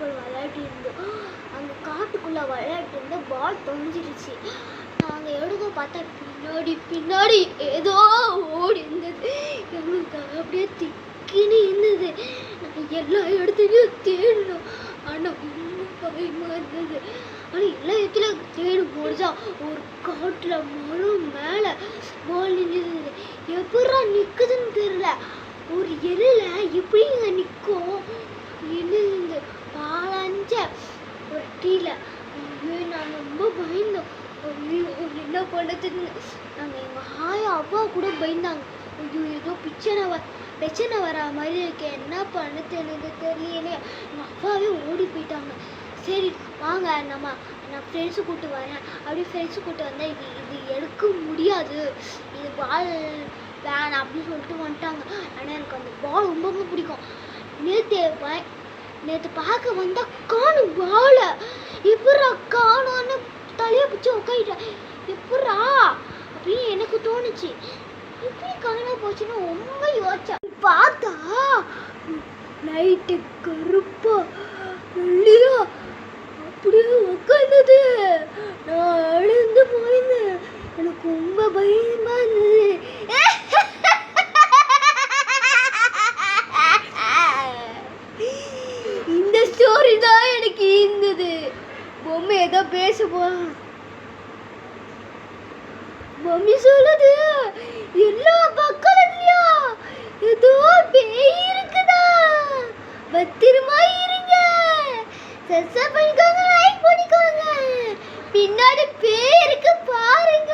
கூட விளையாட்டி இருந்தோம். அங்கே காட்டுக்குள்ளே விளையாட்டு இருந்து பால் தொலைஞ்சிருச்சு. நாங்கள் எடுக்க பார்த்தா பின்னாடி பின்னாடி ஏதோ ஓடி இருந்தது. எங்களுக்கு அப்படியே திக்கின்னு இருந்தது. நாங்கள் எல்லா இடத்துலையும் தேடினோம். ஆனால் ரொம்ப பயமாக இருந்தது. ஆனால் எல்லா இடத்துலையும் தேடும் போதுதா ஒரு காட்டில் மரம் மேலே பால் நின்றுது. எப்படா நிற்குதுன்னு தெரியல. ஒரு எல்ல எப்படிங்க நிற்கும்? நின்று பாலஞ்ச ஒரு டீல. ஐயோ நாங்கள் ரொம்ப பயந்தோம். ஐயோ என்ன பண்ணுறதுன்னு நாங்கள் எங்கள் ஆயா அப்பா கூட பயந்தாங்க. ஐயோ ஏதோ பிரச்சனை வர மாதிரி இருக்கு, என்ன பண்ணுறது எனக்கு தெரியலையே. எங்கள் அப்பாவே ஓடி போயிட்டாங்க. சரி வாங்க நான் ஃப்ரெண்ட்ஸு கூப்பிட்டு வரேன். அப்படி ஃப்ரெண்ட்ஸு கூப்பிட்டு வந்தால் இது எடுக்க முடியாது, இது பால் வேணாம் அப்படின்னு சொல்லிட்டு வந்துட்டாங்க. ஆனால் எனக்கு அந்த பால் ரொம்ப பிடிக்கும். நேற்று பார்க்க வந்தால் காணும் பாலை. எப்படா காணும்னு தலையை பிடிச்சி உட்காந்துட்டேன். எப்படா அப்படின்னு எனக்கு தோணுச்சு. எப்படி காண போச்சுன்னு ரொம்ப யோசிச்சேன். பார்த்தா நைட்டு கருப்பா வெள்ளியா அப்படியே உட்காந்தது. நான் அழுந்து போயிருந்தேன். எனக்கு ரொம்ப பயமா இருந்தது. இந்த ஸ்டோரி தான் எனக்கு இருந்தது. பொம்மை ஏதோ பேச போறான். மம்மி சொல்லுது எல்லா பக்கத்துலயா ஏதோ பேய் இருக்குதா, பத்திரமா இருங்க, சப்ஸ்கிரைப் பண்ணிக்கோங்க, லைக் பண்ணிக்கோங்க, பின்னாடி பேய் இருக்கு பாருங்க.